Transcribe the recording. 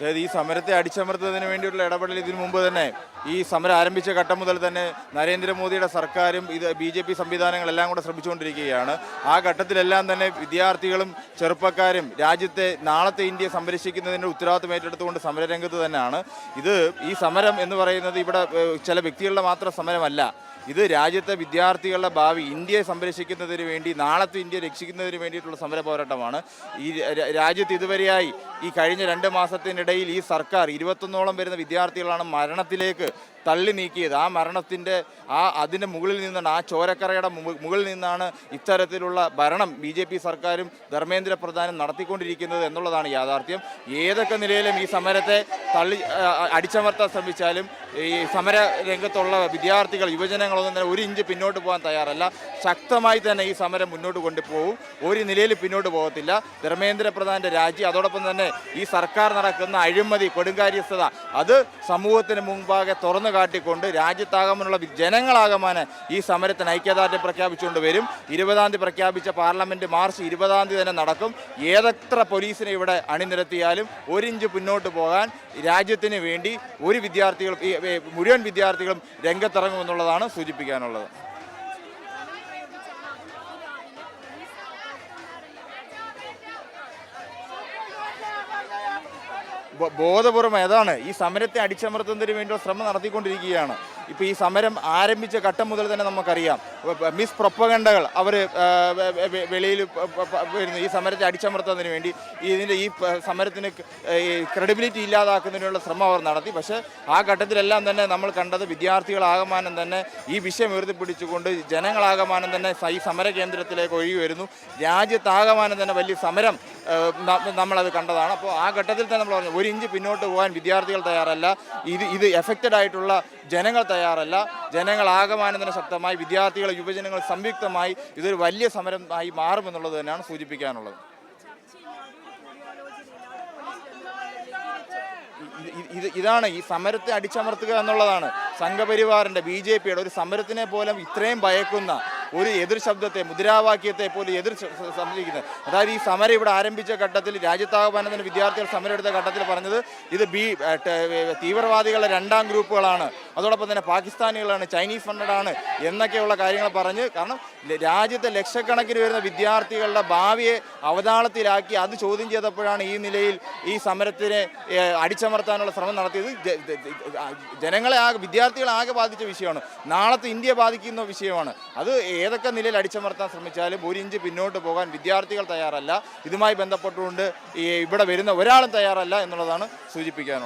അതായത് ഈ സമരത്തെ അടിച്ചമർത്തുന്നതിന് വേണ്ടിയുള്ള ഇടപെടൽ ഇതിനു മുമ്പ് തന്നെ ഈ സമരം ആരംഭിച്ച ഘട്ടം മുതൽ തന്നെ നരേന്ദ്രമോദിയുടെ സർക്കാരും ഇത് BJP സംവിധാനങ്ങളെല്ലാം കൂടെ ശ്രമിച്ചുകൊണ്ടിരിക്കുകയാണ്. ആ ഘട്ടത്തിലെല്ലാം തന്നെ വിദ്യാർത്ഥികളും ചെറുപ്പക്കാരും രാജ്യത്തെ നാളത്തെ ഇന്ത്യയെ സംരക്ഷിക്കുന്നതിൻ്റെ ഉത്തരവാദിത്വം ഏറ്റെടുത്തുകൊണ്ട് സമരരംഗത്ത് തന്നെയാണ്. ഈ സമരം എന്ന് പറയുന്നത് ഇവിടെ ചില വ്യക്തികളുടെ മാത്രം സമരമല്ല. ഇത് രാജ്യത്തെ വിദ്യാർത്ഥികളുടെ ഭാവി, ഇന്ത്യയെ സംരക്ഷിക്കുന്നതിന് വേണ്ടി, നാളത്തെ ഇന്ത്യ രക്ഷിക്കുന്നതിന് വേണ്ടിയിട്ടുള്ള സമര പോരാട്ടമാണ്. ഈ രാജ്യത്ത് ഇതുവരെയായി ഈ കഴിഞ്ഞ 2 മാസത്തിനിടയിൽ ഈ സർക്കാർ 21ഓളം വരുന്ന വിദ്യാർത്ഥികളാണ് മരണത്തിലേക്ക് തള്ളി നീക്കിയത്. ആ മരണത്തിൻ്റെ അതിൻ്റെ മുകളിൽ നിന്നാണ്, ആ ചോരക്കറയുടെ മുകളിൽ നിന്നാണ് ഇത്തരത്തിലുള്ള ഭരണം BJP സർക്കാരും ധർമ്മേന്ദ്ര പ്രധാനും നടത്തിക്കൊണ്ടിരിക്കുന്നത് എന്നുള്ളതാണ് യാഥാർത്ഥ്യം. ഏതൊക്കെ നിലയിലും ഈ സമരത്തെ അടിച്ചമർത്താൻ ശ്രമിച്ചാലും ഈ സമര രംഗത്തുള്ള വിദ്യാർത്ഥികൾ, യുവജനങ്ങളൊന്നും തന്നെ 1 ഇഞ്ച് പിന്നോട്ട് പോകാൻ തയ്യാറല്ല. ശക്തമായി തന്നെ ഈ സമരം മുന്നോട്ട് കൊണ്ടുപോകും. ഒരു നിലയിൽ പിന്നോട്ട് പോകത്തില്ല. ധർമ്മേന്ദ്ര പ്രധാൻ്റെ രാജി, അതോടൊപ്പം തന്നെ ഈ സർക്കാർ നടക്കുന്ന അഴിമതി, കൊടുങ്കാര്യസ്ഥത, അത് സമൂഹത്തിന് മുമ്പാകെ തുറന്നു കാട്ടിക്കൊണ്ട് രാജ്യത്താകമാനുള്ള ജനങ്ങളാകമാന് ഈ സമരത്തിന് ഐക്യദാർഢ്യം പ്രഖ്യാപിച്ചുകൊണ്ട് വരും. 20-ാം തീയതി പ്രഖ്യാപിച്ച പാർലമെന്റ് മാർച്ച് 20-ാം തീയതി തന്നെ നടക്കും. ഏതെത്ര പോലീസിനെ ഇവിടെ അണിനിരത്തിയാലും 1 ഇഞ്ച് മുന്നോട്ട് പോകാൻ രാജ്യത്തിന് വേണ്ടി മുഴുവൻ വിദ്യാർത്ഥികളും രംഗത്തിറങ്ങുമെന്നുള്ളതാണ് സൂചിപ്പിക്കാനുള്ളത്. ബോധപൂർവം അതാണ് ഈ സമരത്തെ അടിച്ചമർത്തുന്നതിന് വേണ്ടിയുള്ള ശ്രമം നടത്തിക്കൊണ്ടിരിക്കുകയാണ്. ഇപ്പോൾ ഈ സമരം ആരംഭിച്ച ഘട്ടം മുതൽ തന്നെ നമുക്കറിയാം, മിസ് പ്രൊപ്പഗണ്ടകൾ അവർ വെളിയിൽ വരുന്നു. ഈ സമരത്തെ അടിച്ചമർത്തുന്നതിന് വേണ്ടി ഈ സമരത്തിന് ക്രെഡിബിലിറ്റി ഇല്ലാതാക്കുന്നതിനുള്ള ശ്രമം അവർ നടത്തി. പക്ഷേ ആ ഘട്ടത്തിലെല്ലാം തന്നെ നമ്മൾ കണ്ടത് വിദ്യാർത്ഥികളാകമാനം തന്നെ ഈ വിഷയം ഉയർത്തിപ്പിടിച്ചുകൊണ്ട് ജനങ്ങളാകമാനം തന്നെ ഈ സമര കേന്ദ്രത്തിലേക്ക് ഒഴുകി വരുന്നു. രാജ്യത്താകമാനം തന്നെ വലിയ സമരം നമ്മളത് കണ്ടതാണ്. അപ്പോൾ ആ ഘട്ടത്തിൽ തന്നെ നമ്മൾ പറഞ്ഞു 1 ഇഞ്ച് പിന്നോട്ട് പോകാൻ വിദ്യാർത്ഥികൾ തയ്യാറല്ല. ഇത് എഫക്റ്റഡ് ആയിട്ടുള്ള ജനങ്ങൾ തയ്യാറല്ല. ജനങ്ങളാകമാനം തന്നെ ശക്തമായി, വിദ്യാർത്ഥികൾ, യുവജനങ്ങൾ സംയുക്തമായി ഇതൊരു വലിയ സമരമായി മാറുമെന്നുള്ളത് തന്നെയാണ് സൂചിപ്പിക്കാനുള്ളത്. ഇതാണ് ഈ സമരത്തെ അടിച്ചമർത്തുക എന്നുള്ളതാണ്. സംഘപരിവാറിൻ്റെ BJPയുടെ ഒരു സമരത്തിനെ പോലും ഇത്രയും ഭയക്കുന്ന ഒരു എതിർ ശബ്ദത്തെ, മുദ്രാവാക്യത്തെ പോലും സംരക്ഷിക്കുന്നത്. അതായത് ഈ സമരം ഇവിടെ ആരംഭിച്ച ഘട്ടത്തിൽ രാജ്യത്താകമാനം തന്നെ വിദ്യാർത്ഥികൾ സമരം എടുത്ത ഘട്ടത്തിൽ പറഞ്ഞത് ഇത് തീവ്രവാദികളുടെ 2ാം ഗ്രൂപ്പുകളാണ്, അതോടൊപ്പം തന്നെ പാകിസ്ഥാനികളാണ്, ചൈനീസ് ഫണ്ടഡാണ് എന്നൊക്കെയുള്ള കാര്യങ്ങൾ പറഞ്ഞ്, കാരണം രാജ്യത്തെ ലക്ഷക്കണക്കിന് വരുന്ന വിദ്യാർത്ഥികളുടെ ഭാവിയെ അവതാളത്തിലാക്കി അത് ചോദ്യം ചെയ്തപ്പോഴാണ് ഈ നിലയിൽ ഈ സമരത്തിനെ അടിച്ചമർത്താനുള്ള ശ്രമം നടത്തിയത്. വിദ്യാർത്ഥികളെ ആകെ ബാധിച്ച വിഷയമാണ്, നാളത്തെ ഇന്ത്യയെ ബാധിക്കുന്ന വിഷയമാണ്. അത് ഏതൊക്കെ നിലയിൽ അടിച്ചമർത്താൻ ശ്രമിച്ചാലും 1 ഇഞ്ച് പിന്നോട്ട് പോകാൻ വിദ്യാർത്ഥികൾ തയ്യാറല്ല. ഇതുമായി ബന്ധപ്പെട്ടുകൊണ്ട് ഇവിടെ വരുന്ന ഒരാളും തയ്യാറല്ല എന്നുള്ളതാണ് സൂചിപ്പിക്കാനുള്ളത്.